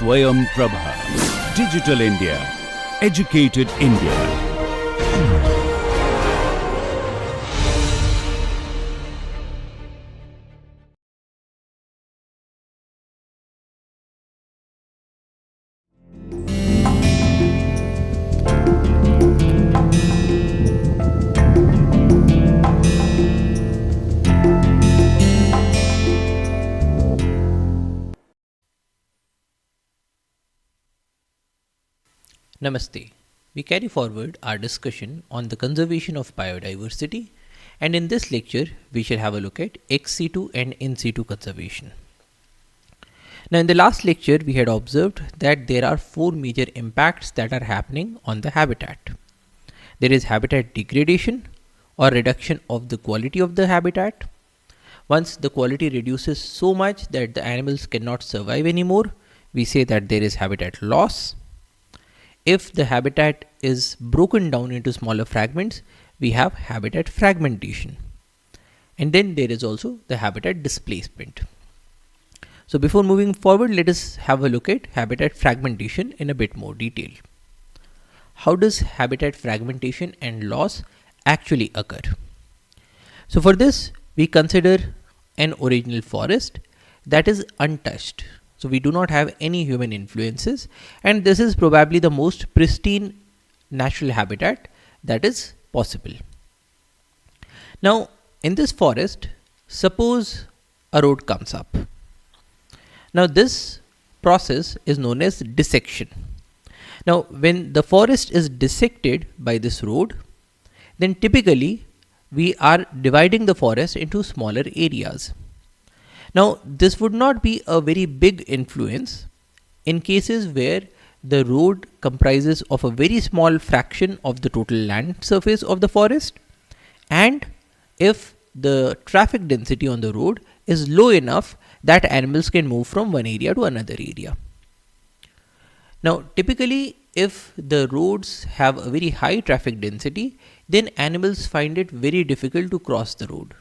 Swayam Prabha. Digital India. Educated India. Namaste. We carry forward our discussion on the conservation of biodiversity, and in this lecture we shall have a look at ex situ and in situ conservation. Now, in the last lecture we had observed that there are four major impacts that are happening on the habitat. There is habitat degradation or reduction of the quality of the habitat. Once the quality reduces so much that the animals cannot survive anymore, we say that there is habitat loss. If the habitat is broken down into smaller fragments, we have habitat fragmentation. And then there is also the habitat displacement. So before moving forward, let us have a look at habitat fragmentation in a bit more detail. How does habitat fragmentation and loss actually occur? So for this, we consider an original forest that is untouched. So we do not have any human influences, and this is probably the most pristine natural habitat that is possible. Now, in this forest, suppose a road comes up. Now, this process is known as dissection. Now, when the forest is dissected by this road, then typically we are dividing the forest into smaller areas. Now, this would not be a very big influence in cases where the road comprises of a very small fraction of the total land surface of the forest, and if the traffic density on the road is low enough that animals can move from one area to another area. Now, typically, if the roads have a very high traffic density, then animals find it very difficult to cross the road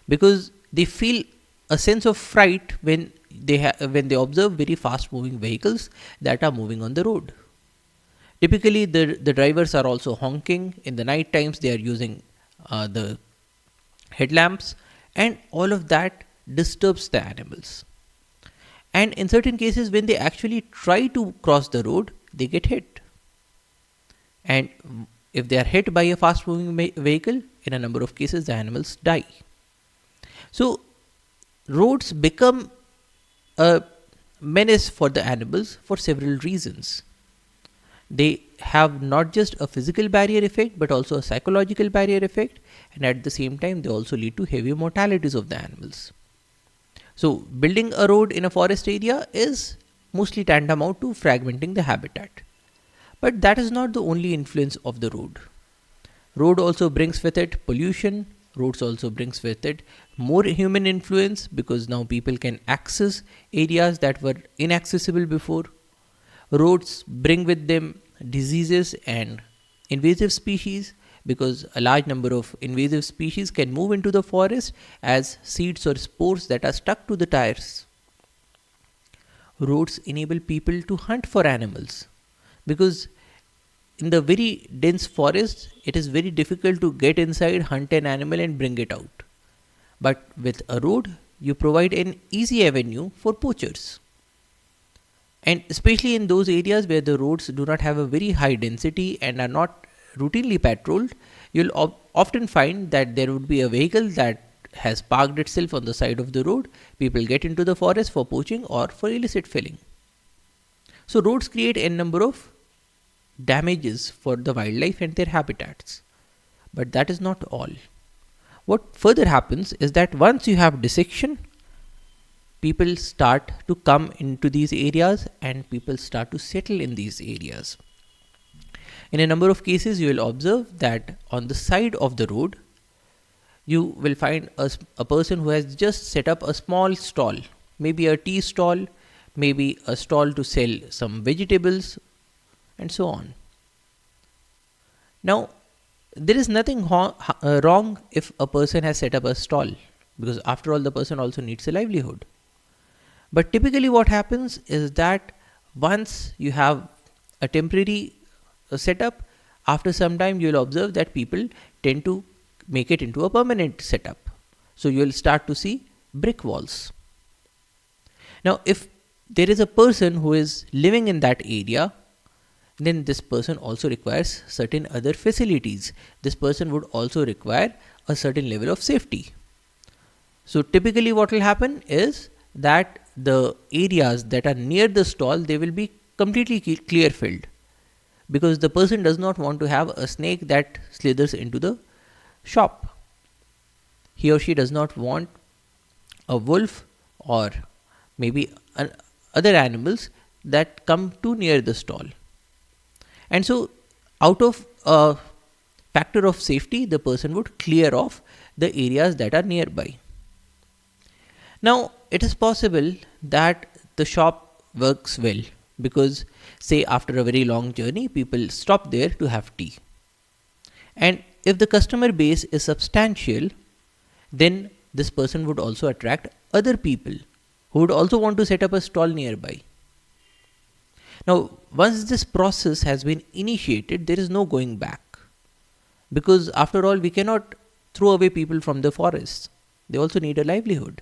because they feel a sense of fright when they observe very fast moving vehicles that are moving on the road. Typically, the drivers are also honking. In the night times, they are using the headlamps, and all of that disturbs the animals. And in certain cases, when they actually try to cross the road, they get hit. And if they are hit by a fast moving vehicle, in a number of cases, the animals die. So, roads become a menace for the animals for several reasons. They have not just a physical barrier effect but also a psychological barrier effect, and at the same time they also lead to heavy mortalities of the animals. So building a road in a forest area is mostly tantamount to fragmenting the habitat. But that is not the only influence of the road. Road also brings with it pollution. Roads also brings with it more human influence because now people can access areas that were inaccessible before. Roads bring with them diseases and invasive species because a large number of invasive species can move into the forest as seeds or spores that are stuck to the tires. Roads enable people to hunt for animals because in the very dense forest, it is very difficult to get inside, hunt an animal and bring it out. But with a road, you provide an easy avenue for poachers. And especially in those areas where the roads do not have a very high density and are not routinely patrolled, you'll often find that there would be a vehicle that has parked itself on the side of the road. People get into the forest for poaching or for illicit felling. So roads create a number of damages for the wildlife and their habitats. But that is not all. What further happens is that once you have dissection, people start to come into these areas and people start to settle in these areas. In a number of cases, you will observe that on the side of the road, you will find a person who has just set up a small stall, maybe a tea stall, maybe a stall to sell some vegetables, and so on. Now, there is nothing wrong if a person has set up a stall, because after all, the person also needs a livelihood. But typically what happens is that once you have a temporary setup, after some time you will observe that people tend to make it into a permanent setup. So you will start to see brick walls. Now if there is a person who is living in that area, then this person also requires certain other facilities. This person would also require a certain level of safety. So typically what will happen is that the areas that are near the stall, they will be completely clear filled, because the person does not want to have a snake that slithers into the shop. He or she does not want a wolf or maybe other animals that come too near the stall. And so out of a factor of safety, the person would clear off the areas that are nearby. Now it is possible that the shop works well, because say after a very long journey, people stop there to have tea. And if the customer base is substantial, then this person would also attract other people who would also want to set up a stall nearby. Now once this process has been initiated, there is no going back, because after all we cannot throw away people from the forests. They also need a livelihood.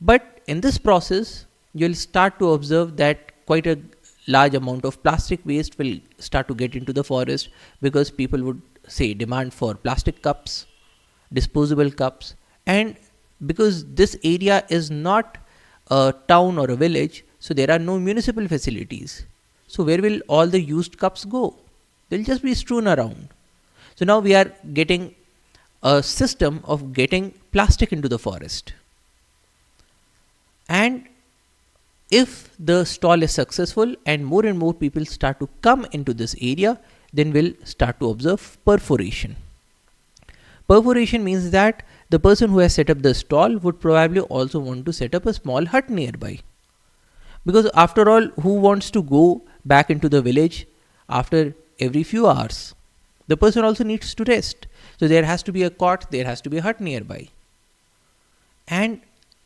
But in this process, you will start to observe that quite a large amount of plastic waste will start to get into the forest, because people would say demand for plastic cups, disposable cups, and because this area is not a town or a village, so there are no municipal facilities. So where will all the used cups go? They'll just be strewn around. So now we are getting a system of getting plastic into the forest. And if the stall is successful and more people start to come into this area, then we'll start to observe perforation. Perforation means that the person who has set up the stall would probably also want to set up a small hut nearby. Because after all, who wants to go back into the village after every few hours? The person also needs to rest. So there has to be a cot, there has to be a hut nearby. And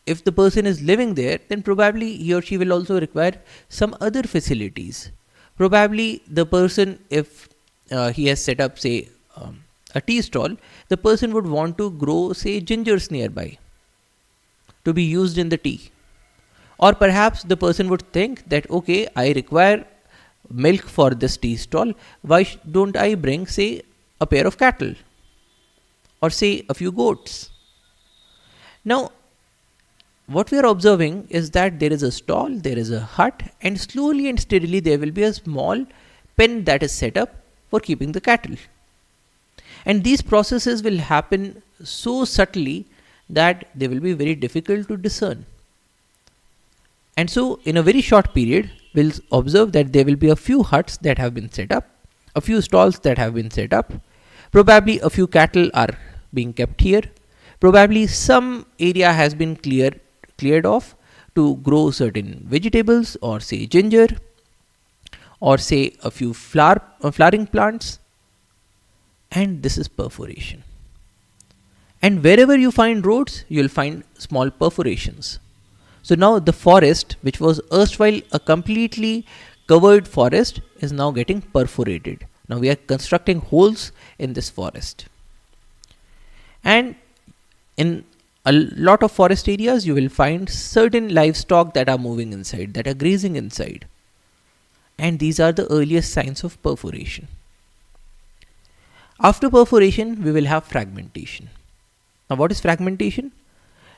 if the person is living there, then probably he or she will also require some other facilities. Probably the person, if he has set up say a tea stall, the person would want to grow say gingers nearby to be used in the tea. Or perhaps the person would think that, okay, I require milk for this tea stall, why don't I bring say a pair of cattle or say a few goats? Now what we are observing is that there is a stall, there is a hut, and slowly and steadily there will be a small pen that is set up for keeping the cattle. And these processes will happen so subtly that they will be very difficult to discern. And so in a very short period, we'll observe that there will be a few huts that have been set up, a few stalls that have been set up, probably a few cattle are being kept here, probably some area has been cleared off to grow certain vegetables or say ginger or say a few flowering plants, and this is perforation. And wherever you find roads, you will find small perforations. So now the forest, which was erstwhile a completely covered forest, is now getting perforated. Now we are constructing holes in this forest. And in a lot of forest areas, you will find certain livestock that are moving inside, that are grazing inside. And these are the earliest signs of perforation. After perforation, we will have fragmentation. Now what is fragmentation?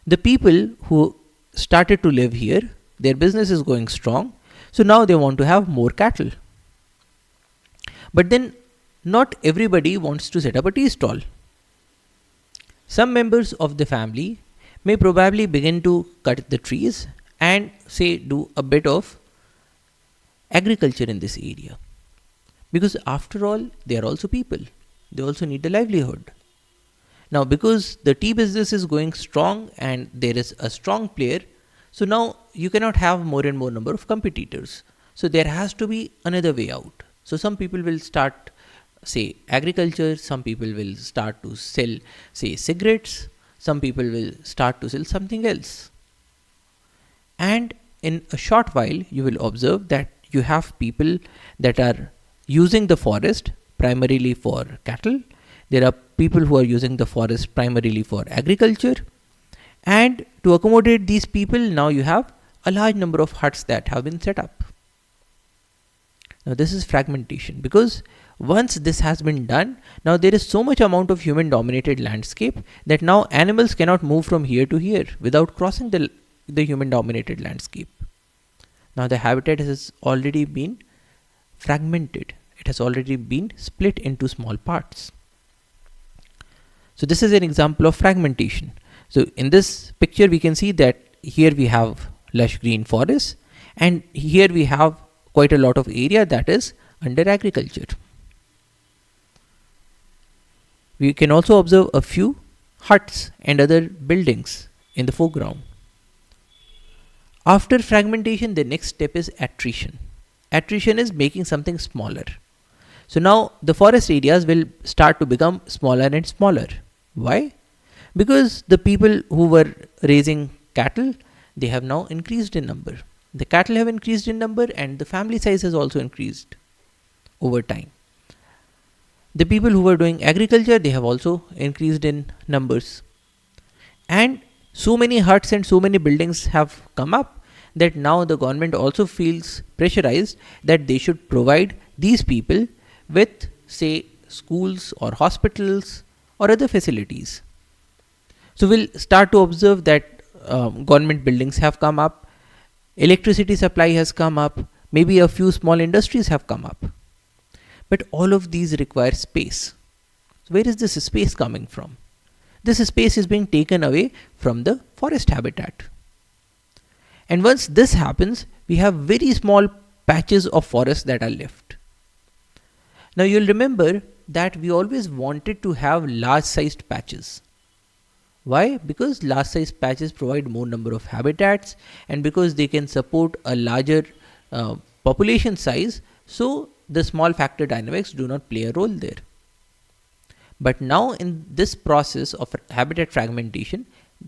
The people who started to live here, their business is going strong, so now they want to have more cattle. But then not everybody wants to set up a tea stall. Some members of the family may probably begin to cut the trees and say do a bit of agriculture in this area. Because after all, they are also people. They also need a livelihood. Now because the tea business is going strong and there is a strong player, so now you cannot have more and more number of competitors. So there has to be another way out. So some people will start say agriculture, some people will start to sell say cigarettes, some people will start to sell something else. And in a short while, you will observe that you have people that are using the forest primarily for cattle. There are people who are using the forest primarily for agriculture. And to accommodate these people, now you have a large number of huts that have been set up. Now this is fragmentation, because once this has been done, now there is so much amount of human dominated landscape that now animals cannot move from here to here without crossing the human dominated landscape. Now the habitat has already been fragmented. It has already been split into small parts. So this is an example of fragmentation. So in this picture we can see that here we have lush green forests, and here we have quite a lot of area that is under agriculture. We can also observe a few huts and other buildings in the foreground. After fragmentation, the next step is attrition. Attrition is making something smaller. So now the forest areas will start to become smaller and smaller. Why? Because the people who were raising cattle, they have now increased in number. The cattle have increased in number, and the family size has also increased over time. The people who were doing agriculture, they have also increased in numbers. And so many huts and so many buildings have come up that now the government also feels pressurized that they should provide these people with, say, schools or hospitals or other facilities. So we'll start to observe that government buildings have come up, electricity supply has come up, maybe a few small industries have come up. But all of these require space. So where is this space coming from? This space is being taken away from the forest habitat. And once this happens, we have very small patches of forest that are left. Now you'll remember that we always wanted to have large sized patches. Why? Because large sized patches provide more number of habitats, and because they can support a larger population size, so the small factor dynamics do not play a role there. But now in this process of habitat fragmentation,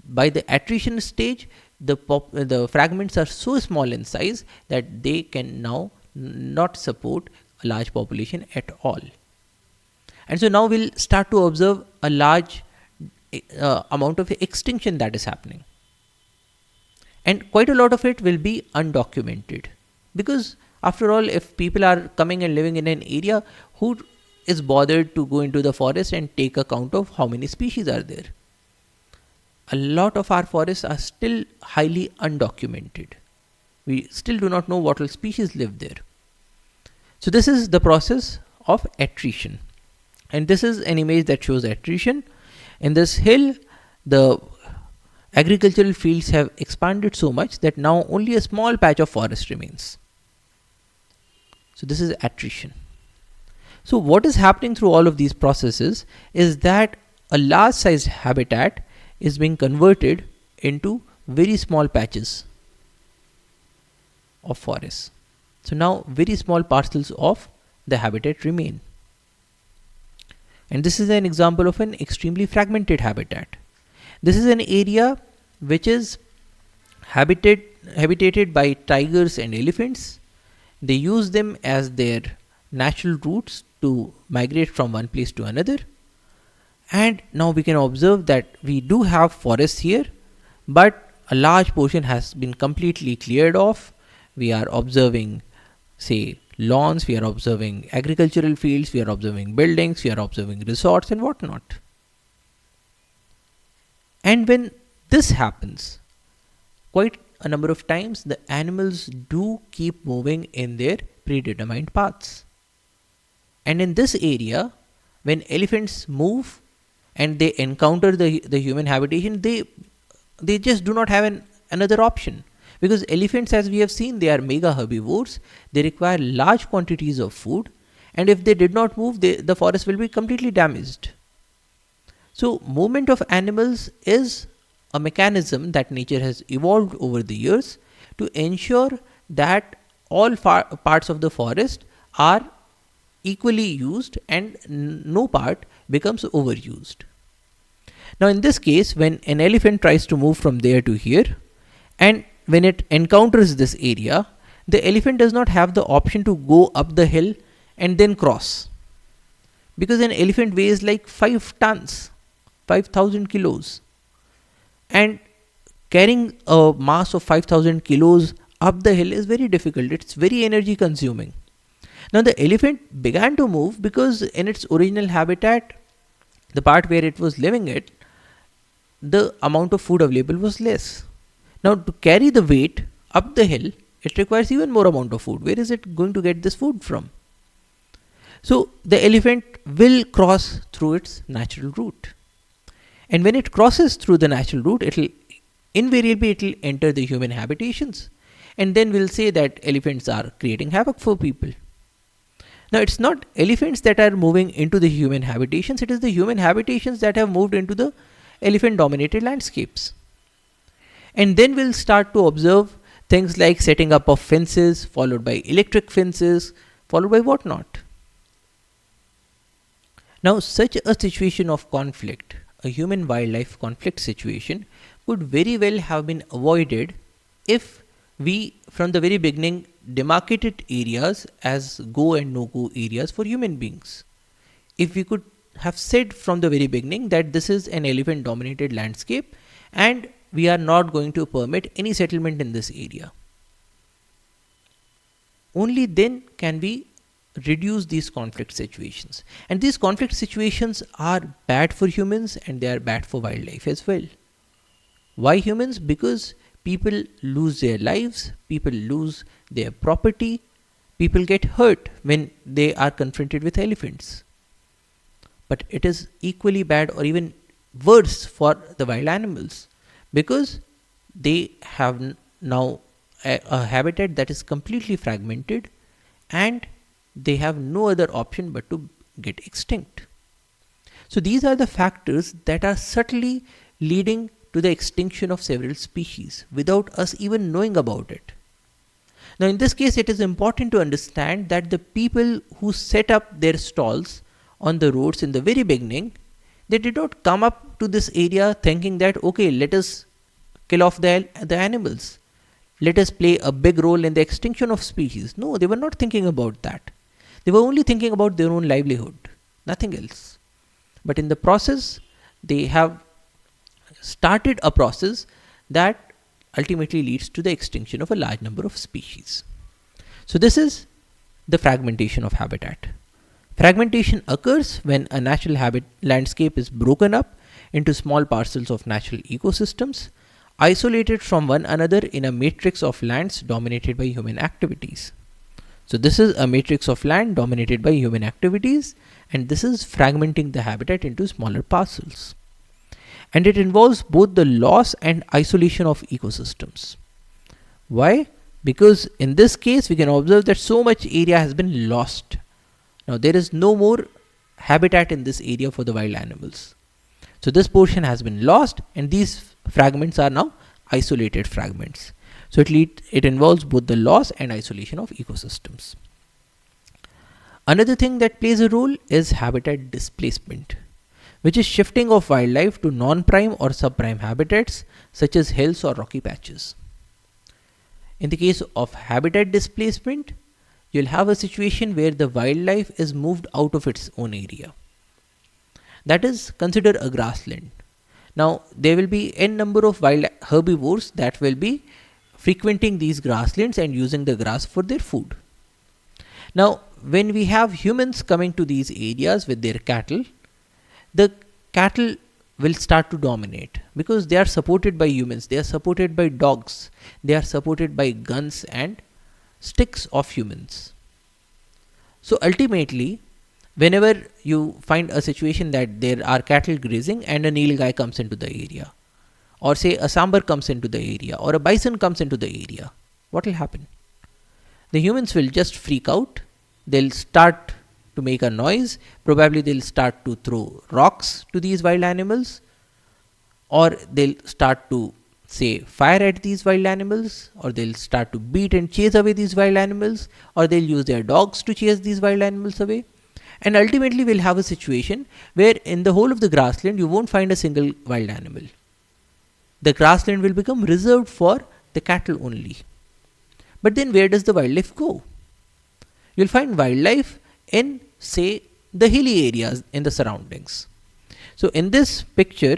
by the attrition stage, the fragments are so small in size that they can now not support a large population at all. And so now we'll start to observe a large amount of extinction that is happening. And quite a lot of it will be undocumented, because after all, if people are coming and living in an area, who is bothered to go into the forest and take account of how many species are there? A lot of our forests are still highly undocumented. We still do not know what all species live there. So this is the process of attrition. And this is an image that shows attrition. In this hill, the agricultural fields have expanded so much that now only a small patch of forest remains. So this is attrition. So what is happening through all of these processes is that a large sized habitat is being converted into very small patches of forests. So now very small parcels of the habitat remain. And this is an example of an extremely fragmented habitat. This is an area which is habitated by tigers and elephants. They use them as their natural routes to migrate from one place to another. And now we can observe that we do have forests here, but a large portion has been completely cleared off. We are observing, say, lawns, we are observing agricultural fields, we are observing buildings, we are observing resorts and whatnot. And when this happens, quite a number of times the animals do keep moving in their predetermined paths. And in this area, when elephants move and they encounter the human habitation, they just do not have another option. Because elephants, as we have seen, they are mega herbivores. They require large quantities of food. And if they did not move, the forest will be completely damaged. So movement of animals is a mechanism that nature has evolved over the years to ensure that all parts of the forest are equally used and no part becomes overused. Now in this case, when an elephant tries to move from there to here, and when it encounters this area, the elephant does not have the option to go up the hill and then cross, because an elephant weighs like 5 tons, 5,000 kilos, and carrying a mass of 5,000 kilos up the hill is very difficult. It's very energy consuming. Now the elephant began to move because in its original habitat, the part where it was living it, the amount of food available was less. Now to carry the weight up the hill, it requires even more amount of food. Where is it going to get this food from? So the elephant will cross through its natural route. And when it crosses through the natural route, it will enter the human habitations. And then we'll say that elephants are creating havoc for people. Now it's not elephants that are moving into the human habitations, it is the human habitations that have moved into the elephant dominated landscapes. And then we'll start to observe things like setting up of fences, followed by electric fences, followed by whatnot. Now such a situation of conflict, a human wildlife conflict situation, could very well have been avoided if we from the very beginning demarcated areas as go and no go areas for human beings. If we could have said from the very beginning that this is an elephant dominated landscape and we are not going to permit any settlement in this area, only then can we reduce these conflict situations. And these conflict situations are bad for humans and they are bad for wildlife as well. Why humans? Because people lose their lives, people lose their property, people get hurt when they are confronted with elephants. But it is equally bad or even worse for the wild animals, because they have now a habitat that is completely fragmented and they have no other option but to get extinct. So these are the factors that are subtly leading to the extinction of several species without us even knowing about it. Now in this case, it is important to understand that the people who set up their stalls on the roads in the very beginning, they did not come up to this area thinking that, okay, let us kill off the animals. Let us play a big role in the extinction of species. No, they were not thinking about that. They were only thinking about their own livelihood, nothing else. But in the process, they have started a process that ultimately leads to the extinction of a large number of species. So this is the fragmentation of habitat. Fragmentation occurs when a natural landscape is broken up into small parcels of natural ecosystems, isolated from one another in a matrix of lands dominated by human activities. So this is a matrix of land dominated by human activities, and this is fragmenting the habitat into smaller parcels. And it involves both the loss and isolation of ecosystems. Why? Because in this case, we can observe that so much area has been lost. Now there is no more habitat in this area for the wild animals. So this portion has been lost and these fragments are now isolated fragments. So it involves both the loss and isolation of ecosystems. Another thing that plays a role is habitat displacement, which is shifting of wildlife to non-prime or subprime habitats such as hills or rocky patches. In the case of habitat displacement, you'll have a situation where the wildlife is moved out of its own area. That is, consider a grassland. Now there will be n number of wild herbivores that will be frequenting these grasslands and using the grass for their food. Now when we have humans coming to these areas with their cattle, the cattle will start to dominate because they are supported by humans, they are supported by dogs, they are supported by guns and sticks of humans. So ultimately, whenever you find a situation that there are cattle grazing and a nilgai comes into the area, or say a sambar comes into the area, or a bison comes into the area, what will happen? The humans will just freak out, they'll start to make a noise, probably they'll start to throw rocks to these wild animals, or they'll start to say fire at these wild animals, or they'll start to beat and chase away these wild animals, or they'll use their dogs to chase these wild animals away. And ultimately we'll have a situation where in the whole of the grassland you won't find a single wild animal. The grassland will become reserved for the cattle only. But then where does the wildlife go? You'll find wildlife in, say, the hilly areas in the surroundings. So in this picture,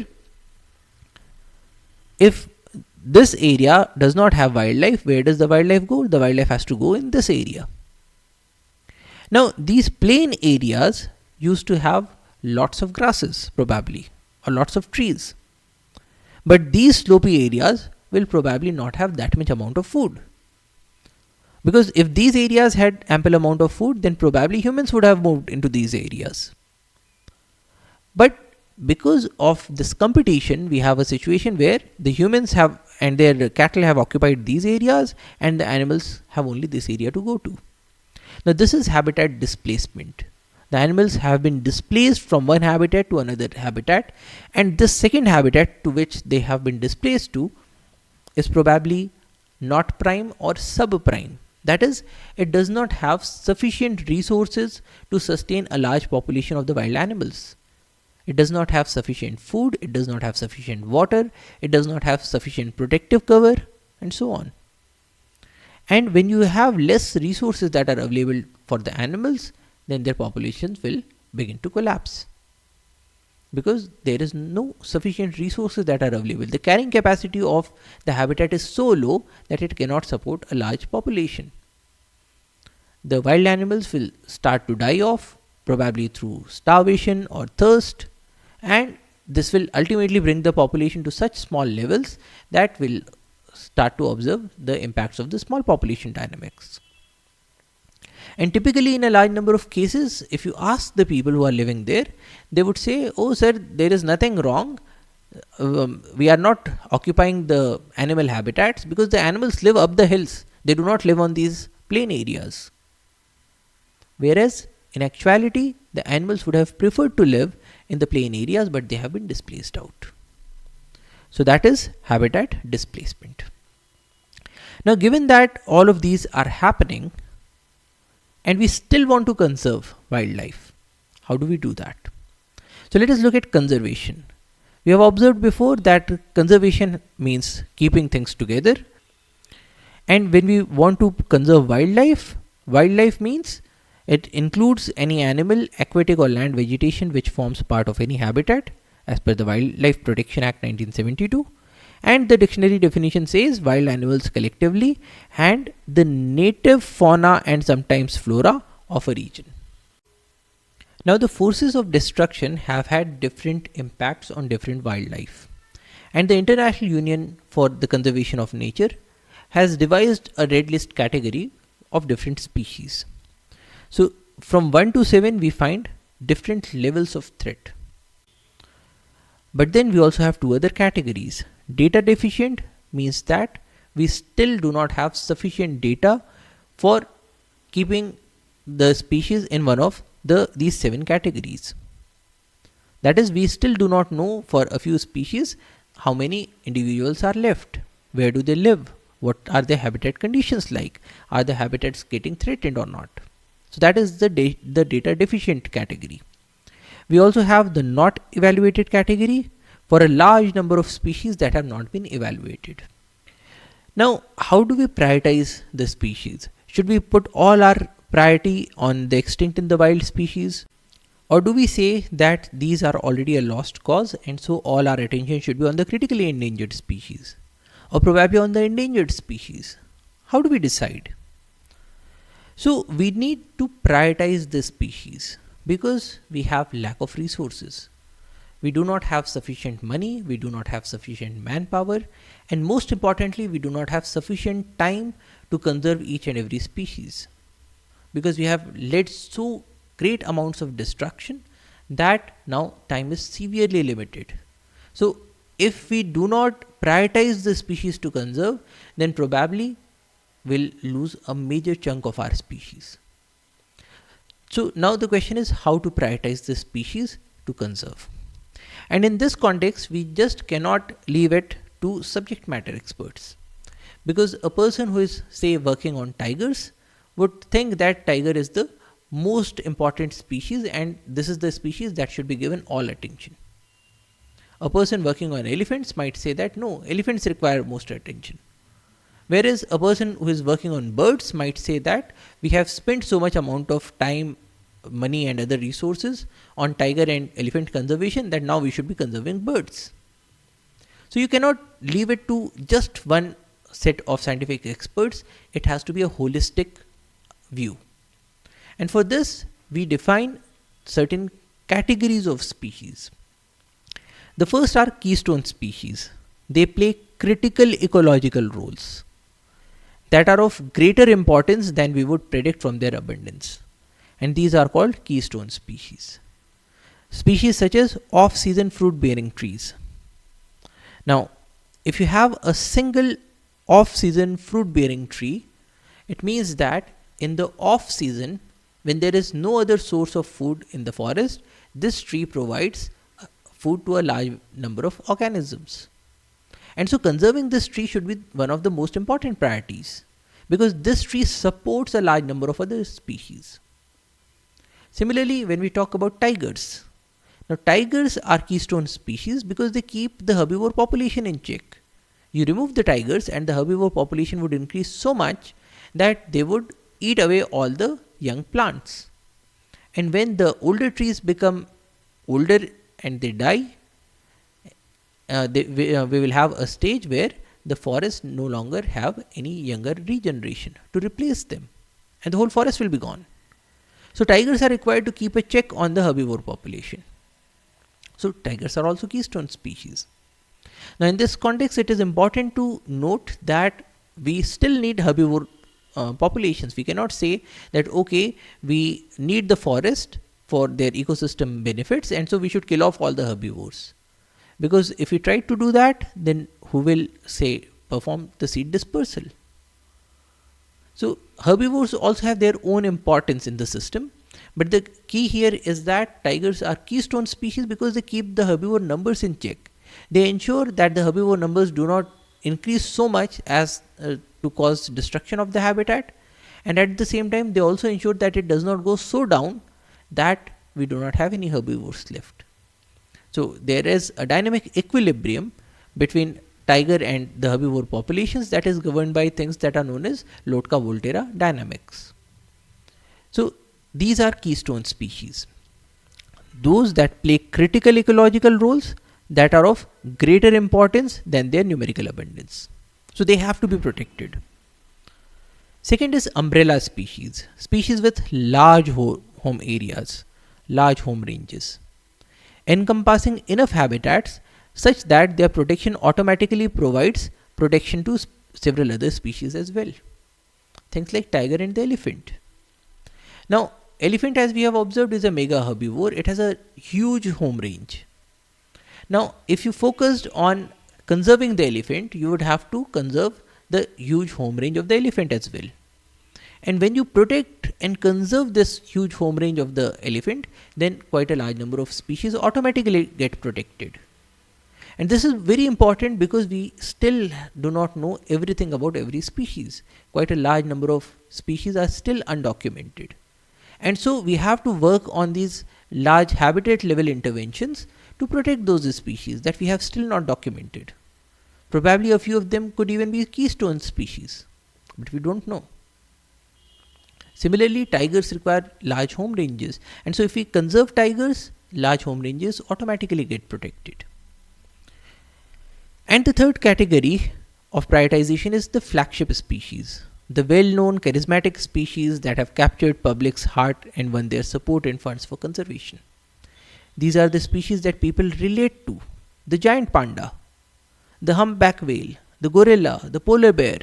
if this area does not have wildlife, where does the wildlife go? The wildlife has to go in this area. Now, these plain areas used to have lots of grasses, probably, or lots of trees. But these slopy areas will probably not have that much amount of food. Because if these areas had ample amount of food, then probably humans would have moved into these areas. But because of this competition, we have a situation where the humans have and their cattle have occupied these areas and the animals have only this area to go to. Now this is habitat displacement. The animals have been displaced from one habitat to another habitat, and this second habitat to which they have been displaced to is probably not prime or subprime. That is, it does not have sufficient resources to sustain a large population of the wild animals. It does not have sufficient food, it does not have sufficient water, it does not have sufficient protective cover, and so on. And when you have less resources that are available for the animals, then their populations will begin to collapse. Because there is no sufficient resources that are available. The carrying capacity of the habitat is so low that it cannot support a large population. The wild animals will start to die off, probably through starvation or thirst, and this will ultimately bring the population to such small levels that will start to observe the impacts of the small population dynamics. And typically in a large number of cases, if you ask the people who are living there, they would say, oh sir, there is nothing wrong. We are not occupying the animal habitats because the animals live up the hills. They do not live on these plain areas. Whereas in actuality, the animals would have preferred to live in the plain areas, but they have been displaced out. So that is habitat displacement. Now, given that all of these are happening and we still want to conserve wildlife, how do we do that? So let us look at conservation. We have observed before that conservation means keeping things together. And when we want to conserve wildlife, wildlife means it includes any animal, aquatic or land vegetation which forms part of any habitat as per the Wildlife Protection Act 1972. And the dictionary definition says wild animals collectively and the native fauna and sometimes flora of a region. Now the forces of destruction have had different impacts on different wildlife. And the International Union for the Conservation of Nature has devised a red list category of different species. So from 1 to 7 we find different levels of threat. But then we also have two other categories. Data deficient means that we still do not have sufficient data for keeping the species in one of these 7 categories. That is, we still do not know for a few species how many individuals are left, where do they live, what are their habitat conditions like, are the habitats getting threatened or not. So that is the data deficient category. We also have the not evaluated category for a large number of species that have not been evaluated. Now, how do we prioritize the species? Should we put all our priority on the extinct in the wild species? Or do we say that these are already a lost cause and so all our attention should be on the critically endangered species? Or probably on the endangered species? How do we decide? So we need to prioritize the species because we have lack of resources. We do not have sufficient money, we do not have sufficient manpower, and most importantly, we do not have sufficient time to conserve each and every species. Because we have led so great amounts of destruction that now time is severely limited. So if we do not prioritize the species to conserve, then probably we'll lose a major chunk of our species. So now the question is how to prioritize the species to conserve. And in this context, we just cannot leave it to subject matter experts. Because a person who is, say, working on tigers would think that tiger is the most important species and this is the species that should be given all attention. A person working on elephants might say that no, elephants require most attention. Whereas a person who is working on birds might say that we have spent so much amount of time, money and other resources on tiger and elephant conservation that now we should be conserving birds. So you cannot leave it to just one set of scientific experts. It has to be a holistic view. And for this, we define certain categories of species. The first are keystone species. They play critical ecological roles that are of greater importance than we would predict from their abundance. And these are called keystone species. Species such as off-season fruit-bearing trees. Now, if you have a single off-season fruit-bearing tree, it means that in the off-season, when there is no other source of food in the forest, this tree provides food to a large number of organisms. And so conserving this tree should be one of the most important priorities, because this tree supports a large number of other species. Similarly, when we talk about tigers, now tigers are keystone species because they keep the herbivore population in check. You remove the tigers and the herbivore population would increase so much that they would eat away all the young plants. And when the older trees become older and they die, we will have a stage where the forest no longer have any younger regeneration to replace them, and the whole forest will be gone. So tigers are required to keep a check on the herbivore population. So tigers are also keystone species. Now in this context, it is important to note that we still need herbivore populations. We cannot say that okay, we need the forest for their ecosystem benefits and so we should kill off all the herbivores. Because if we try to do that, then who will say perform the seed dispersal? So herbivores also have their own importance in the system, but the key here is that tigers are keystone species because they keep the herbivore numbers in check. They ensure that the herbivore numbers do not increase so much as to cause destruction of the habitat, and at the same time they also ensure that it does not go so down that we do not have any herbivores left. So there is a dynamic equilibrium between tiger and the herbivore populations that is governed by things that are known as Lotka-Volterra dynamics. So these are keystone species, those that play critical ecological roles that are of greater importance than their numerical abundance. So they have to be protected. Second is umbrella species, species with large home areas, large home ranges, encompassing enough habitats such that their protection automatically provides protection to several other species as well. Things like tiger and the elephant. Now, elephant, as we have observed, is a mega herbivore. It has a huge home range. Now, if you focused on conserving the elephant, you would have to conserve the huge home range of the elephant as well. And when you protect and conserve this huge home range of the elephant, then quite a large number of species automatically get protected. And this is very important because we still do not know everything about every species. Quite a large number of species are still undocumented. And so we have to work on these large habitat level interventions to protect those species that we have still not documented. Probably a few of them could even be keystone species, but we don't know. Similarly, tigers require large home ranges, and so if we conserve tigers, large home ranges automatically get protected. And the third category of prioritization is the flagship species, the well-known charismatic species that have captured public's heart and won their support and funds for conservation. These are the species that people relate to: the giant panda, the humpback whale, the gorilla, the polar bear,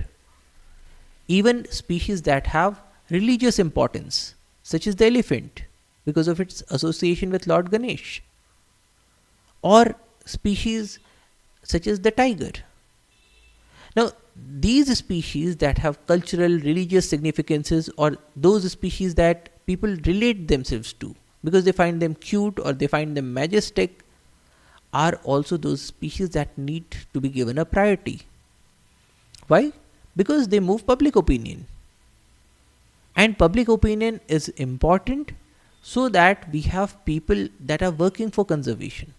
even species that have religious importance, such as the elephant, because of its association with Lord Ganesh, or species such as the tiger. Now, these species that have cultural, religious significances, or those species that people relate themselves to because they find them cute or they find them majestic, are also those species that need to be given a priority. Why? Because they move public opinion. And public opinion is important so that we have people that are working for conservation.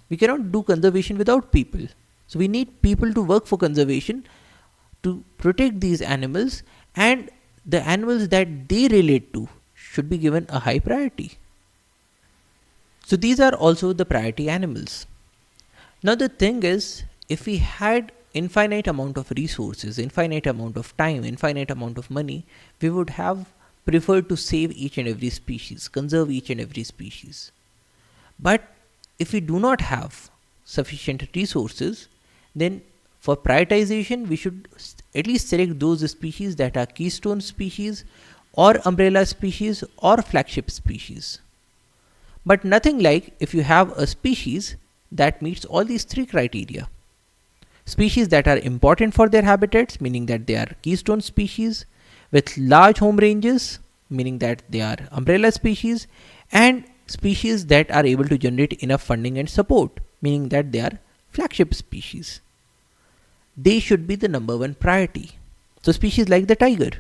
We cannot do conservation without people. So we need people to work for conservation to protect these animals, and the animals that they relate to should be given a high priority. So these are also the priority animals. Now the thing is, if we had infinite amount of resources, infinite amount of time, infinite amount of money, we would have preferred to save each and every species, conserve each and every species. But if we do not have sufficient resources, then for prioritization we should at least select those species that are keystone species or umbrella species or flagship species. But nothing like if you have a species that meets all these three criteria. Species that are important for their habitats, meaning that they are keystone species, with large home ranges, meaning that they are umbrella species, and species that are able to generate enough funding and support, meaning that they are flagship species. They should be the number one priority. So species like the tiger,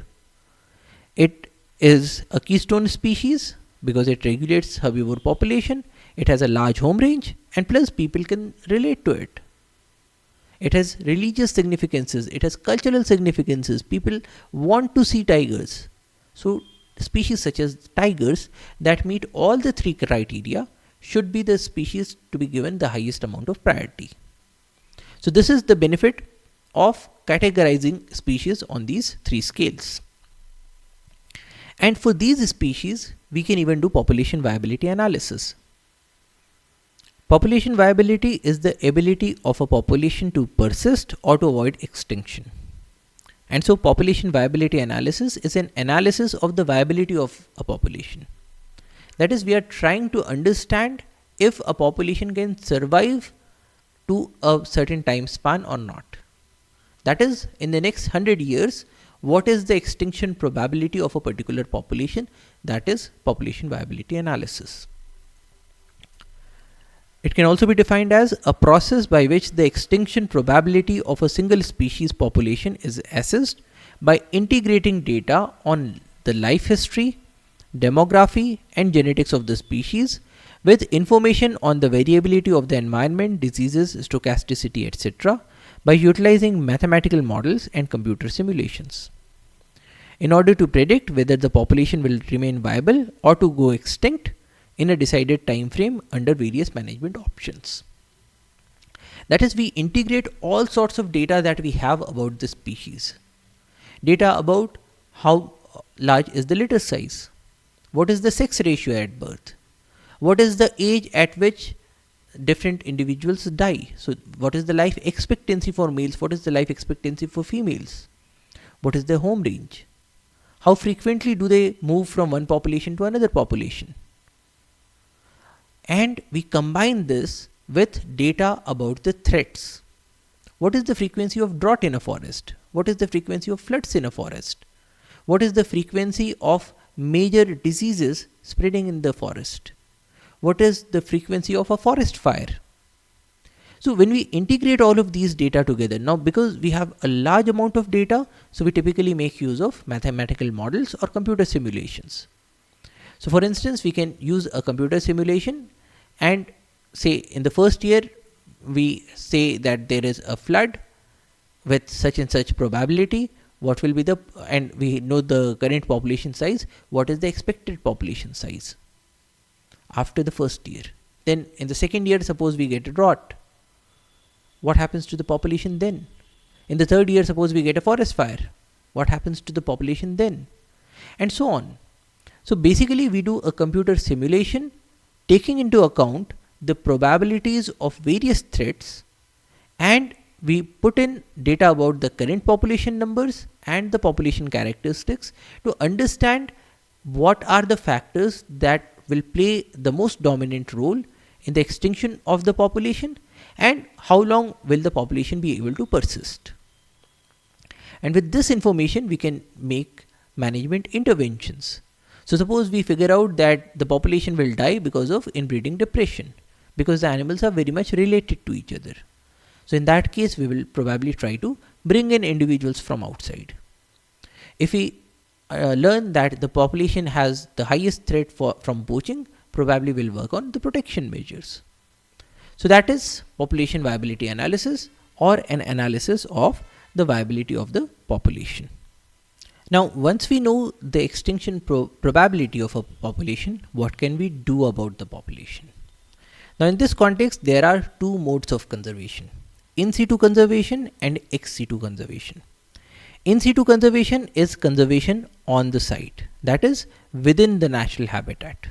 it is a keystone species because it regulates herbivore population, it has a large home range, and plus people can relate to it. It has religious significances, it has cultural significances, people want to see tigers. So species such as tigers that meet all the three criteria should be the species to be given the highest amount of priority. So this is the benefit of categorizing species on these three scales. And for these species, we can even do population viability analysis. Population viability is the ability of a population to persist or to avoid extinction. And so population viability analysis is an analysis of the viability of a population. That is, we are trying to understand if a population can survive to a certain time span or not. That is, in the next 100 years, what is the extinction probability of a particular population? That is population viability analysis. It can also be defined as a process by which the extinction probability of a single species population is assessed by integrating data on the life history, demography, and genetics of the species with information on the variability of the environment, diseases, stochasticity, etc. by utilizing mathematical models and computer simulations. In order to predict whether the population will remain viable or to go extinct in a decided time frame under various management options. That is, we integrate all sorts of data that we have about the species. Data about how large is the litter size, what is the sex ratio at birth, what is the age at which different individuals die, so what is the life expectancy for males, what is the life expectancy for females, what is their home range, how frequently do they move from one population to another population. And we combine this with data about the threats. What is the frequency of drought in a forest? What is the frequency of floods in a forest? What is the frequency of major diseases spreading in the forest? What is the frequency of a forest fire? So when we integrate all of these data together, now because we have a large amount of data, so we typically make use of mathematical models or computer simulations. So for instance, we can use a computer simulation and say in the first year, we say that there is a flood with such and such probability, what will be the, and we know the current population size, what is the expected population size after the first year. Then in the second year, suppose we get a drought, what happens to the population then? In the third year, suppose we get a forest fire, what happens to the population then? And so on. So basically we do a computer simulation taking into account the probabilities of various threats, and we put in data about the current population numbers and the population characteristics to understand what are the factors that will play the most dominant role in the extinction of the population and how long will the population be able to persist. And with this information, we can make management interventions. So suppose we figure out that the population will die because of inbreeding depression, because the animals are very much related to each other. So in that case, we will probably try to bring in individuals from outside. If we learn that the population has the highest threat from poaching, probably we'll work on the protection measures. So that is population viability analysis, or an analysis of the viability of the population. Now, once we know the extinction probability of a population, what can we do about the population? Now, in this context, there are two modes of conservation: in situ conservation and ex situ conservation. In situ conservation is conservation on the site, that is within the natural habitat.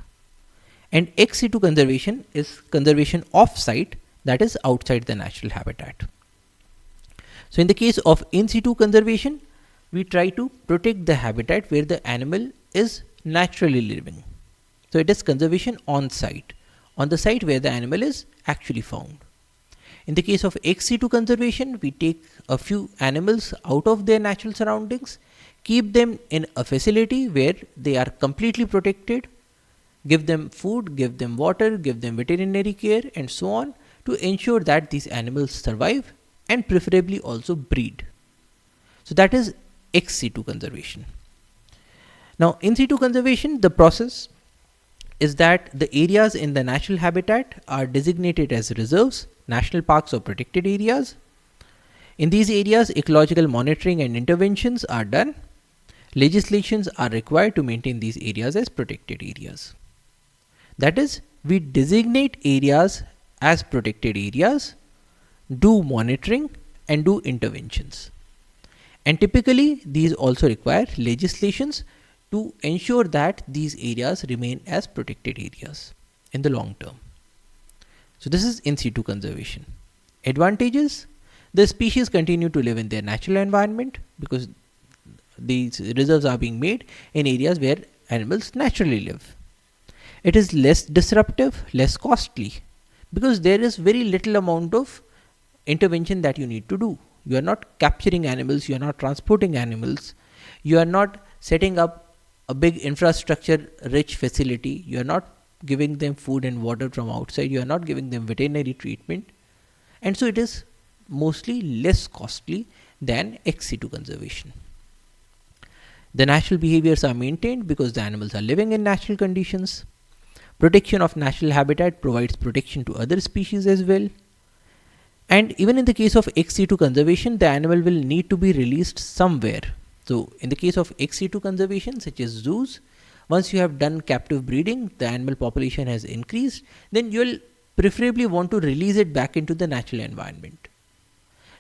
And ex situ conservation is conservation off site, that is outside the natural habitat. So, in the case of in situ conservation, we try to protect the habitat where the animal is naturally living. So, it is conservation on site, on the site where the animal is actually found. In the case of ex situ conservation, we take a few animals out of their natural surroundings, keep them in a facility where they are completely protected, give them food, give them water, give them veterinary care and so on, to ensure that these animals survive and preferably also breed. So, that is ex situ conservation. Now, in situ conservation, the process is that the areas in the natural habitat are designated as reserves, national parks or protected areas. In these areas, ecological monitoring and interventions are done. Legislations are required to maintain these areas as protected areas. That is, we designate areas as protected areas, do monitoring and do interventions. And typically, these also require legislations to ensure that these areas remain as protected areas in the long term. So, this is in situ conservation. Advantages: the species continue to live in their natural environment because these reserves are being made in areas where animals naturally live. It is less disruptive, less costly, because there is very little amount of intervention that you need to do. You are not capturing animals, you are not transporting animals, you are not setting up a big infrastructure rich facility, you are not giving them food and water from outside, you are not giving them veterinary treatment, and so it is mostly less costly than ex situ conservation. The natural behaviors are maintained because the animals are living in natural conditions. Protection of natural habitat provides protection to other species as well. And even in the case of ex situ conservation, the animal will need to be released somewhere. So, in the case of ex situ conservation, such as zoos, once you have done captive breeding, the animal population has increased, then you will preferably want to release it back into the natural environment.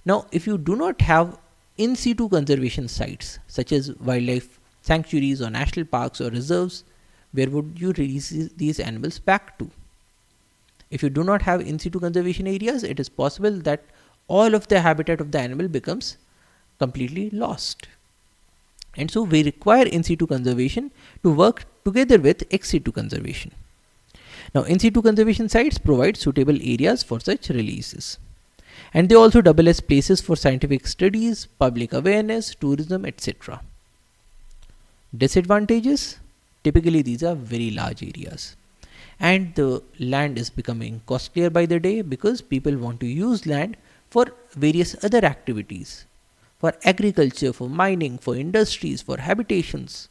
Now, if you do not have in situ conservation sites, such as wildlife sanctuaries or national parks or reserves, where would you release these animals back to? If you do not have in situ conservation areas, it is possible that all of the habitat of the animal becomes completely lost. And so we require in situ conservation to work together with ex situ conservation. Now, in situ conservation sites provide suitable areas for such releases. And they also double as places for scientific studies, public awareness, tourism, etc. Disadvantages: typically these are very large areas, and the land is becoming costlier by the day because people want to use land for various other activities, for agriculture, for mining, for industries, for habitations.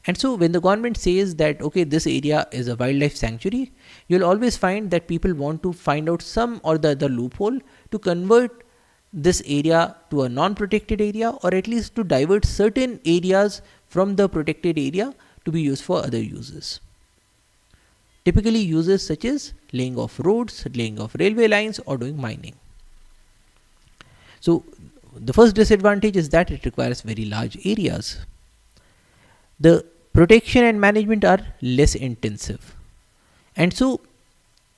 And so when the government says that, okay, this area is a wildlife sanctuary, you'll always find that people want to find out some or the other loophole to convert this area to a non-protected area, or at least to divert certain areas from the protected area to be used for other uses. Typically uses such as laying of roads, laying of railway lines, or doing mining. So the first disadvantage is that it requires very large areas. The protection and management are less intensive, and so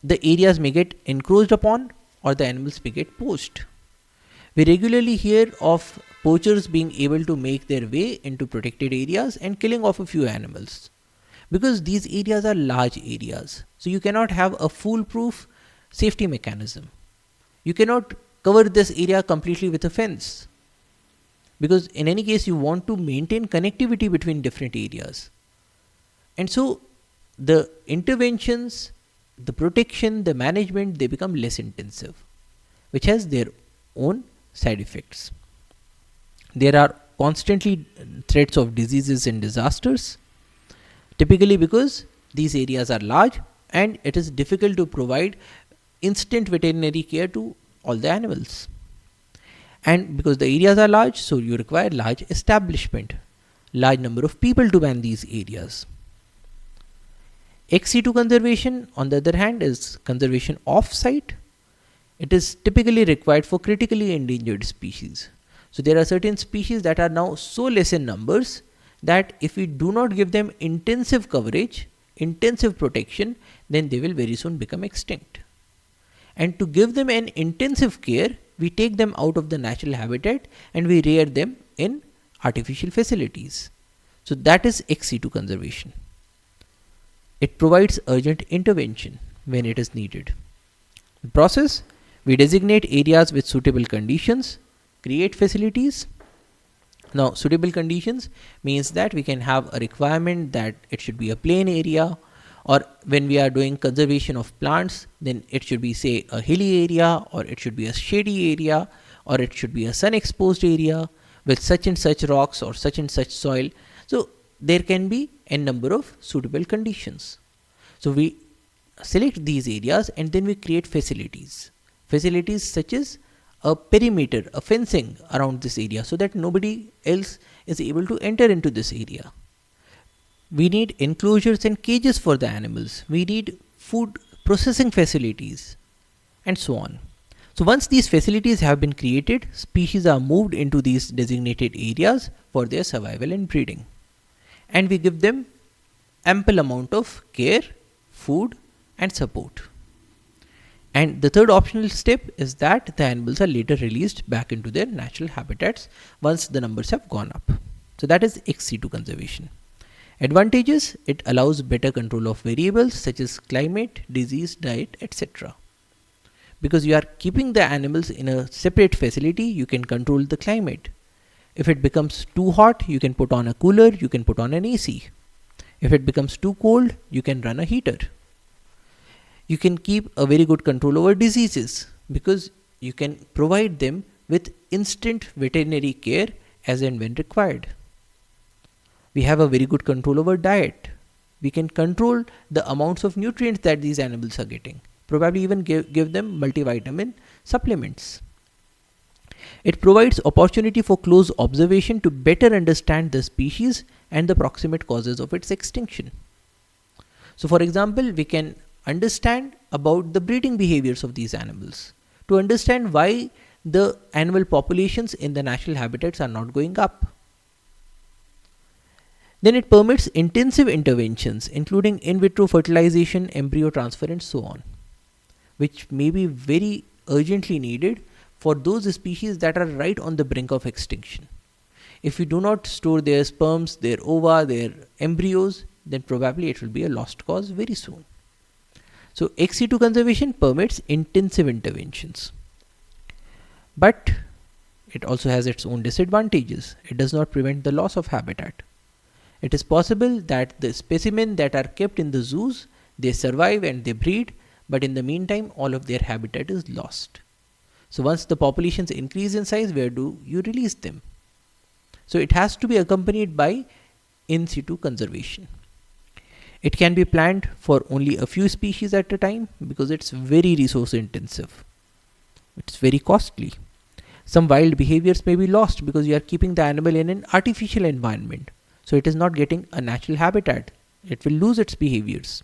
the areas may get encroached upon or the animals may get poached. We regularly hear of poachers being able to make their way into protected areas and killing off a few animals, because these areas are large areas. So you cannot have a foolproof safety mechanism. You cannot cover this area completely with a fence, because in any case you want to maintain connectivity between different areas. And so the interventions, the protection, the management, they become less intensive, which has their own side effects. There are constantly threats of diseases and disasters, typically because these areas are large and it is difficult to provide instant veterinary care to all the animals. And because the areas are large, so you require large establishment, large number of people to man these areas. XC2 conservation, on the other hand, is conservation off-site. It is typically required for critically endangered species. So there are certain species that are now so less in numbers that if we do not give them intensive coverage, intensive protection, then they will very soon become extinct. And to give them an intensive care, we take them out of the natural habitat and we rear them in artificial facilities. So that is XC2 conservation. It provides urgent intervention when it is needed. The process: we designate areas with suitable conditions, create facilities. Now, suitable conditions means that we can have a requirement that it should be a plain area, or when we are doing conservation of plants, then it should be, say, a hilly area, or it should be a shady area, or it should be a sun exposed area with such and such rocks or such and such soil. So there can be a number of suitable conditions. So we select these areas and then we create facilities. Facilities such as a perimeter, a fencing around this area so that nobody else is able to enter into this area. We need enclosures and cages for the animals. We need food processing facilities and so on. So once these facilities have been created, species are moved into these designated areas for their survival and breeding. And we give them ample amount of care, food and support. And the third optional step is that the animals are later released back into their natural habitats once the numbers have gone up. So that is XC2 conservation. Advantages: it allows better control of variables such as climate, disease, diet, etc. Because you are keeping the animals in a separate facility, you can control the climate. If it becomes too hot, you can put on a cooler, you can put on an AC. If it becomes too cold, you can run a heater. You can keep a very good control over diseases because you can provide them with instant veterinary care as and when required. We have a very good control over diet. We can control the amounts of nutrients that these animals are getting, probably even give them multivitamin supplements. It provides opportunity for close observation to better understand the species and the proximate causes of its extinction. So for example, we can understand about the breeding behaviors of these animals, to understand why the animal populations in the natural habitats are not going up. Then it permits intensive interventions, including in vitro fertilization, embryo transfer and so on, which may be very urgently needed for those species that are right on the brink of extinction. If we do not store their sperms, their ova, their embryos, then probably it will be a lost cause very soon. So XC2 conservation permits intensive interventions. But it also has its own disadvantages. It does not prevent the loss of habitat. It is possible that the specimens that are kept in the zoos, they survive and they breed, but in the meantime all of their habitat is lost. So once the populations increase in size, where do you release them? So it has to be accompanied by in situ conservation. It can be planned for only a few species at a time because it's very resource intensive. It's very costly. Some wild behaviors may be lost because you are keeping the animal in an artificial environment. So it is not getting a natural habitat. It will lose its behaviors.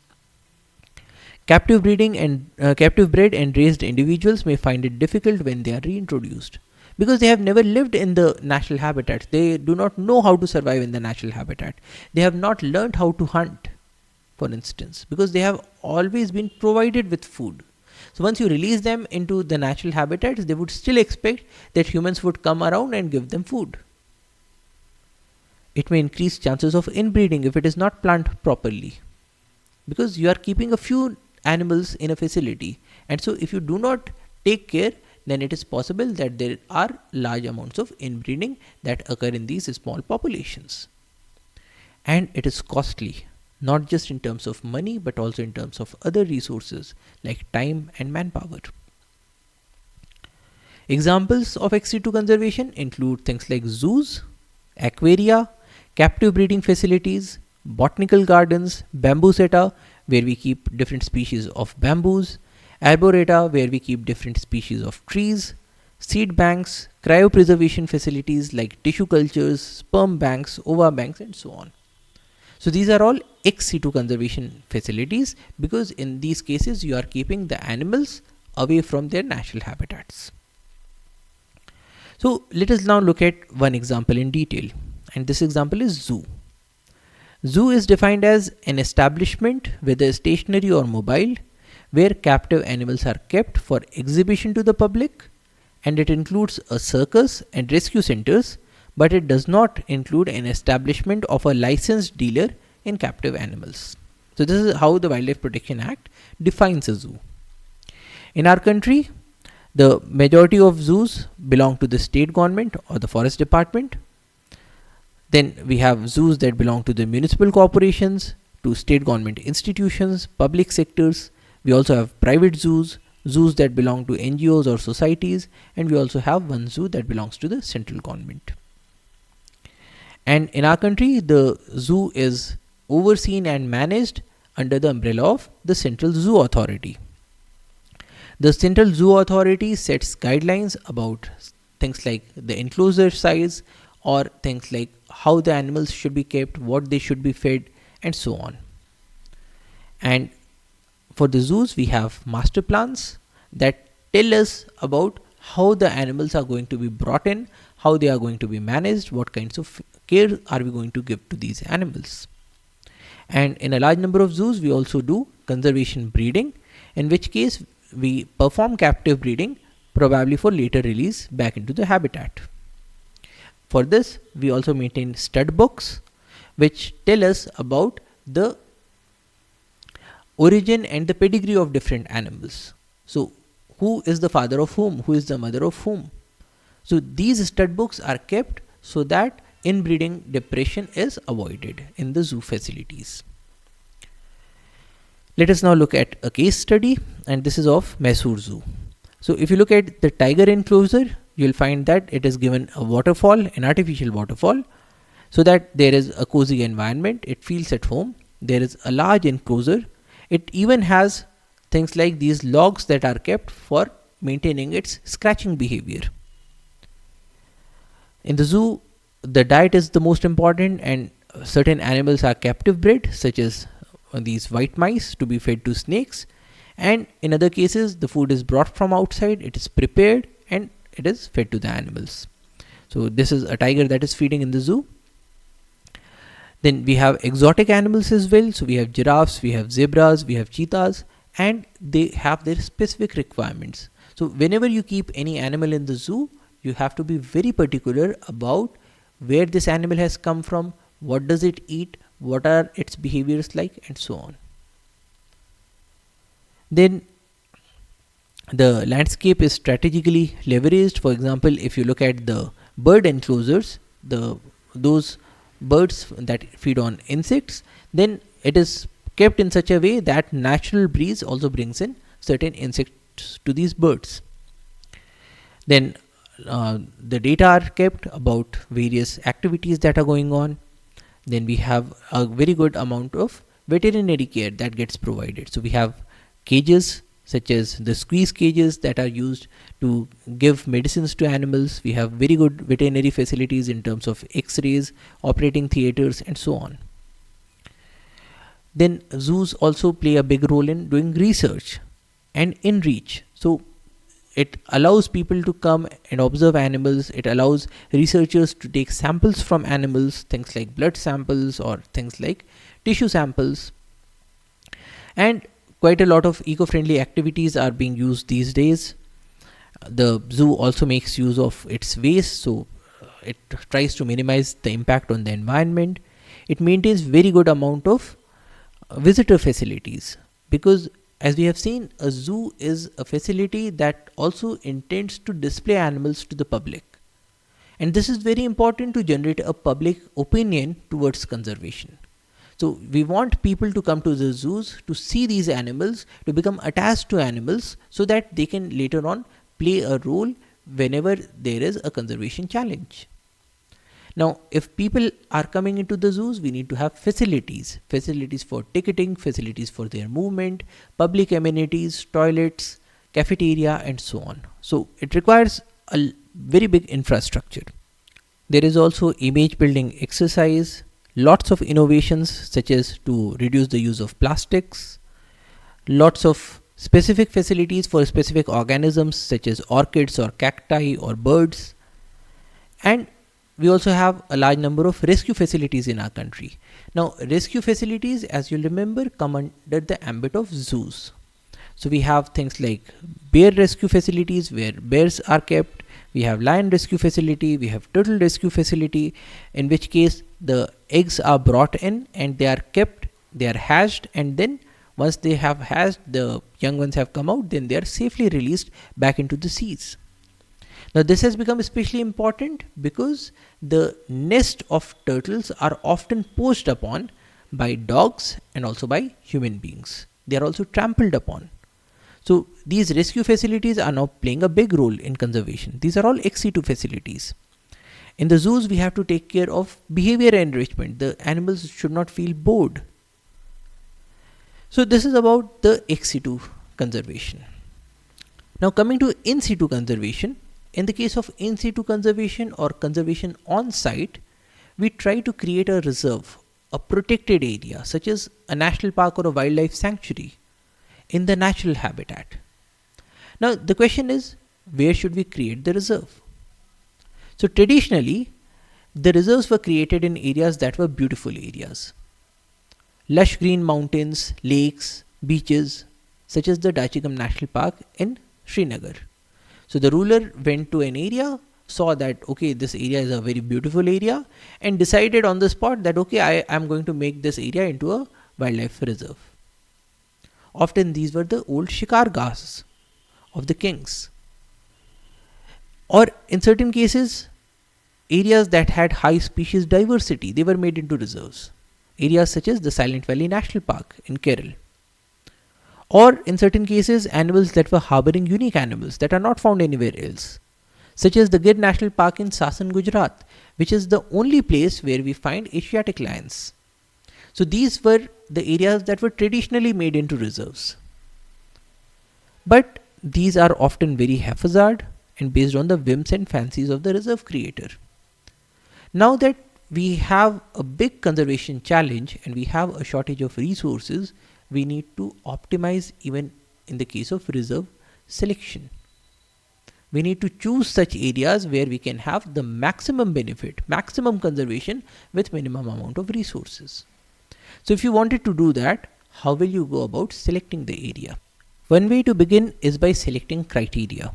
Captive bred and raised individuals may find it difficult when they are reintroduced because they have never lived in the natural habitat. They do not know how to survive in the natural habitat. They have not learned how to hunt, for instance, because they have always been provided with food. So once you release them into the natural habitats, they would still expect that humans would come around and give them food. It may increase chances of inbreeding if it is not planned properly, because you are keeping a few animals in a facility, and so if you do not take care, then it is possible that there are large amounts of inbreeding that occur in these small populations. And it is costly, not just in terms of money but also in terms of other resources like time and manpower. Examples of XC2 conservation include things like zoos, aquaria, captive breeding facilities, botanical gardens, bambuseta where we keep different species of bamboos, arboreta where we keep different species of trees, seed banks, cryopreservation facilities like tissue cultures, sperm banks, ova banks, and so on. So these are all ex situ conservation facilities, because in these cases you are keeping the animals away from their natural habitats. So let us now look at one example in detail, and this example is zoo. Zoo is defined as an establishment, whether stationary or mobile, where captive animals are kept for exhibition to the public, and it includes a circus and rescue centers, but it does not include an establishment of a licensed dealer in captive animals. So this is how the Wildlife Protection Act defines a zoo. In our country, the majority of zoos belong to the state government or the forest department. Then we have zoos that belong to the municipal corporations, to state government institutions, public sectors. We also have private zoos, zoos that belong to NGOs or societies, and we also have one zoo that belongs to the central government. And in our country, the zoo is overseen and managed under the umbrella of the Central Zoo Authority. The Central Zoo Authority sets guidelines about things like the enclosure size, or things like how the animals should be kept, what they should be fed, and so on. And for the zoos, we have master plans that tell us about how the animals are going to be brought in, how they are going to be managed, what kinds of care are we going to give to these animals. And in a large number of zoos, we also do conservation breeding, in which case we perform captive breeding, probably for later release back into the habitat. For this, we also maintain stud books, which tell us about the origin and the pedigree of different animals. So who is the father of whom, who is the mother of whom. So these stud books are kept so that inbreeding depression is avoided in the zoo facilities. Let us now look at a case study, and this is of Mysore Zoo. So if you look at the tiger enclosure, you will find that it is given a waterfall, an artificial waterfall, so that there is a cozy environment, it feels at home. There is a large enclosure. It even has things like these logs that are kept for maintaining its scratching behavior. In the zoo, the diet is the most important, and certain animals are captive bred, such as these white mice, to be fed to snakes. And in other cases, the food is brought from outside, it is prepared, and it is fed to the animals. So this is a tiger that is feeding in the zoo. Then we have exotic animals as well. So we have giraffes, we have zebras, we have cheetahs, and they have their specific requirements. So whenever you keep any animal in the zoo, you have to be very particular about where this animal has come from, what does it eat, what are its behaviors like, and so on. Then the landscape is strategically leveraged. For example, if you look at the bird enclosures, those birds that feed on insects, then it is kept in such a way that natural breeze also brings in certain insects to these birds. Then the data are kept about various activities that are going on. Then we have a very good amount of veterinary care that gets provided. So we have cages such as the squeeze cages that are used to give medicines to animals. We have very good veterinary facilities in terms of x-rays, operating theaters, and so on. Then zoos also play a big role in doing research and in reach. So it allows people to come and observe animals. It allows researchers to take samples from animals, things like blood samples or things like tissue samples. And quite a lot of eco-friendly activities are being used these days. The zoo also makes use of its waste, so it tries to minimize the impact on the environment. It maintains very good amount of visitor facilities, because as we have seen, a zoo is a facility that also intends to display animals to the public. And this is very important to generate a public opinion towards conservation. So we want people to come to the zoos to see these animals, to become attached to animals, so that they can later on play a role whenever there is a conservation challenge. Now, if people are coming into the zoos, we need to have facilities for ticketing, facilities for their movement, public amenities, toilets, cafeteria, and so on. So it requires very big infrastructure. There is also image building exercise, lots of innovations such as to reduce the use of plastics, lots of specific facilities for specific organisms such as orchids or cacti or birds, and we also have a large number of rescue facilities in our country. Now, rescue facilities, as you'll remember, come under the ambit of zoos. So we have things like bear rescue facilities where bears are kept. We have lion rescue facility. We have turtle rescue facility, in which case the eggs are brought in and they are kept, they are hatched, and then once they have hatched, the young ones have come out, then they are safely released back into the seas. Now this has become especially important because the nest of turtles are often poached upon by dogs and also by human beings. They are also trampled upon. So these rescue facilities are now playing a big role in conservation. These are all ex situ facilities. In the zoos, we have to take care of behavior enrichment. The animals should not feel bored. So this is about the ex situ conservation. Now coming to in situ conservation. In the case of in situ conservation or conservation on site, we try to create a reserve, a protected area such as a national park or a wildlife sanctuary in the natural habitat. Now the question is, where should we create the reserve? So traditionally, the reserves were created in areas that were beautiful areas. Lush green mountains, lakes, beaches such as the Dachigam National Park in Srinagar. So the ruler went to an area, saw that okay, this area is a very beautiful area, and decided on the spot that okay, I am going to make this area into a wildlife reserve. Often these were the old shikargahs of the kings. Or in certain cases, areas that had high species diversity, they were made into reserves. Areas such as the Silent Valley National Park in Kerala. Or in certain cases, animals that were harboring unique animals that are not found anywhere else, such as the Gir National Park in Sasan, Gujarat, which is the only place where we find Asiatic lions. So these were the areas that were traditionally made into reserves. But these are often very haphazard and based on the whims and fancies of the reserve creator. Now that we have a big conservation challenge and we have a shortage of resources, we need to optimize even in the case of reserve selection. We need to choose such areas where we can have the maximum benefit, maximum conservation with minimum amount of resources. So if you wanted to do that, how will you go about selecting the area? One way to begin is by selecting criteria.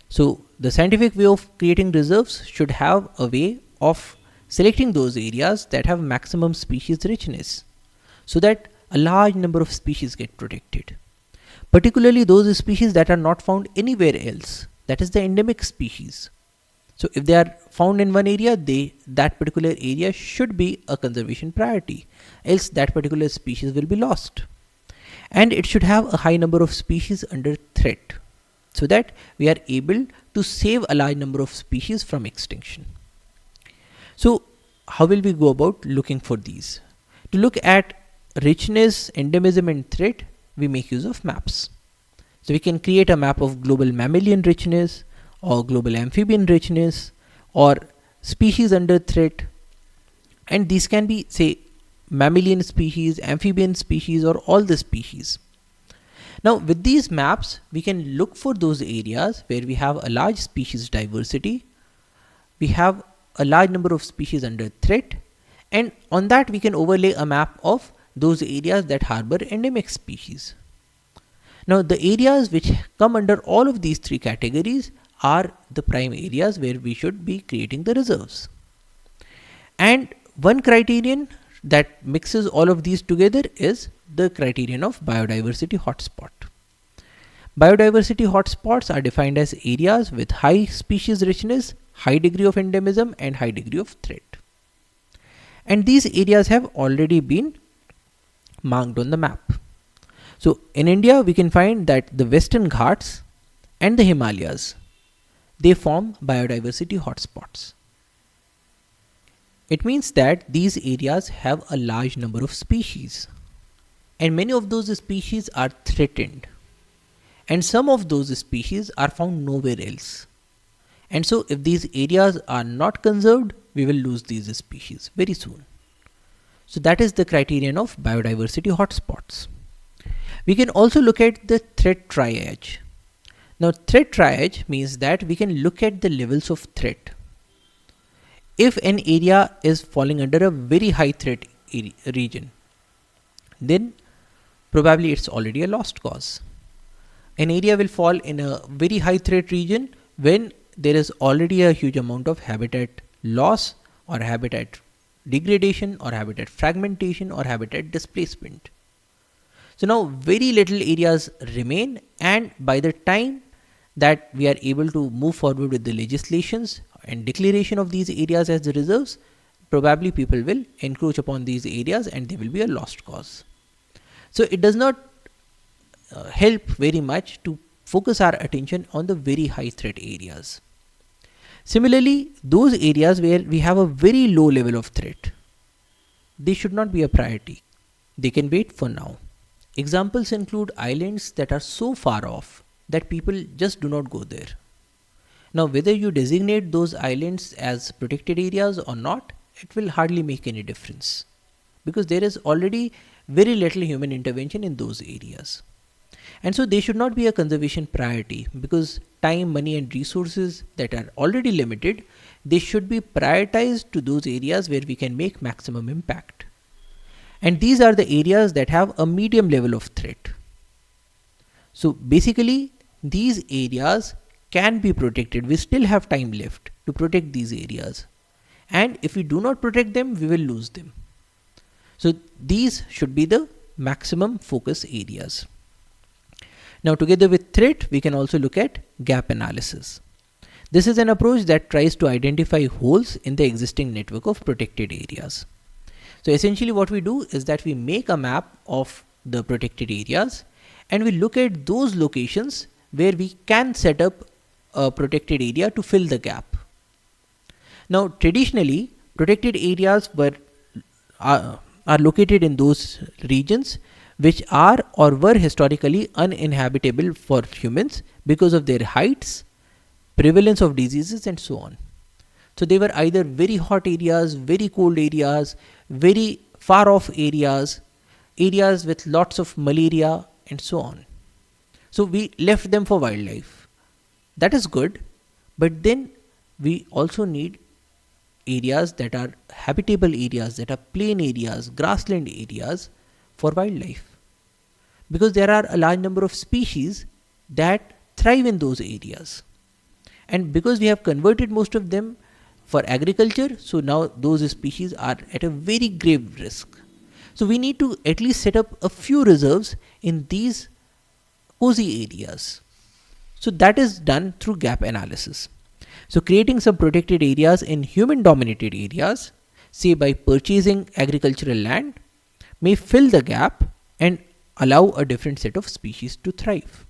So the scientific way of creating reserves should have a way of selecting those areas that have maximum species richness, so that a large number of species get protected, particularly those species that are not found anywhere else, that is the endemic species. So if they are found in one area, that particular area should be a conservation priority, else that particular species will be lost. And it should have a high number of species under threat, so that we are able to save a large number of species from extinction. So how will we go about looking for these? To look at richness, endemism and threat, we make use of maps. So we can create a map of global mammalian richness or global amphibian richness or species under threat, and these can be say mammalian species, amphibian species or all the species. Now with these maps we can look for those areas where we have a large species diversity, we have a large number of species under threat, and on that we can overlay a map of those areas that harbor endemic species. Now the areas which come under all of these three categories are the prime areas where we should be creating the reserves. And one criterion that mixes all of these together is the criterion of biodiversity hotspot. Biodiversity hotspots are defined as areas with high species richness, high degree of endemism and high degree of threat. And these areas have already been marked on the map. So in India we can find that the Western Ghats and the Himalayas, they form biodiversity hotspots. It means that these areas have a large number of species, and many of those species are threatened, and some of those species are found nowhere else. And so if these areas are not conserved, we will lose these species very soon. So that is the criterion of biodiversity hotspots. We can also look at the threat triage. Now threat triage means that we can look at the levels of threat. If an area is falling under a very high threat region, then probably it's already a lost cause. An area will fall in a very high threat region when there is already a huge amount of habitat loss or habitat degradation or habitat fragmentation or habitat displacement. So now very little areas remain, and by the time that we are able to move forward with the legislations and declaration of these areas as the reserves, probably people will encroach upon these areas and they will be a lost cause. So it does not help very much to focus our attention on the very high threat areas. Similarly, those areas where we have a very low level of threat, they should not be a priority. They can wait for now. Examples include islands that are so far off that people just do not go there. Now, whether you designate those islands as protected areas or not, it will hardly make any difference, because there is already very little human intervention in those areas. And so they should not be a conservation priority, because time, money and resources that are already limited, they should be prioritized to those areas where we can make maximum impact. And these are the areas that have a medium level of threat. So basically these areas can be protected. We still have time left to protect these areas. And if we do not protect them, we will lose them. So these should be the maximum focus areas. Now together with threat, we can also look at gap analysis. This is an approach that tries to identify holes in the existing network of protected areas. So essentially what we do is that we make a map of the protected areas and we look at those locations where we can set up a protected area to fill the gap. Now traditionally, protected areas are located in those regions which are or were historically uninhabitable for humans because of their heights, prevalence of diseases and so on. So they were either very hot areas, very cold areas, very far off areas, areas with lots of malaria and so on. So we left them for wildlife. That is good, but then we also need areas that are habitable areas, that are plain areas, grassland areas for wildlife, because there are a large number of species that thrive in those areas. And because we have converted most of them for agriculture, so now those species are at a very grave risk. So we need to at least set up a few reserves in these cozy areas. So that is done through gap analysis. So creating some protected areas in human dominated areas, say by purchasing agricultural land, may fill the gap and allow a different set of species to thrive.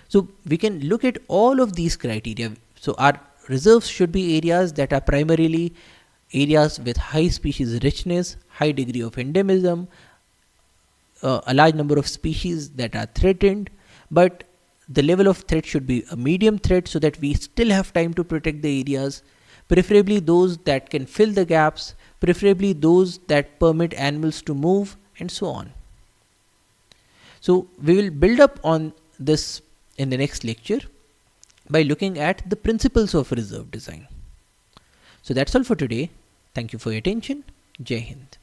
So we can look at all of these criteria. So our reserves should be areas that are primarily areas with high species richness, high degree of endemism, a large number of species that are threatened, but the level of threat should be a medium threat so that we still have time to protect the areas, preferably those that can fill the gaps, preferably those that permit animals to move and so on. So we will build up on this in the next lecture by looking at the principles of reserve design. So that's all for today. Thank you for your attention. Jai Hind.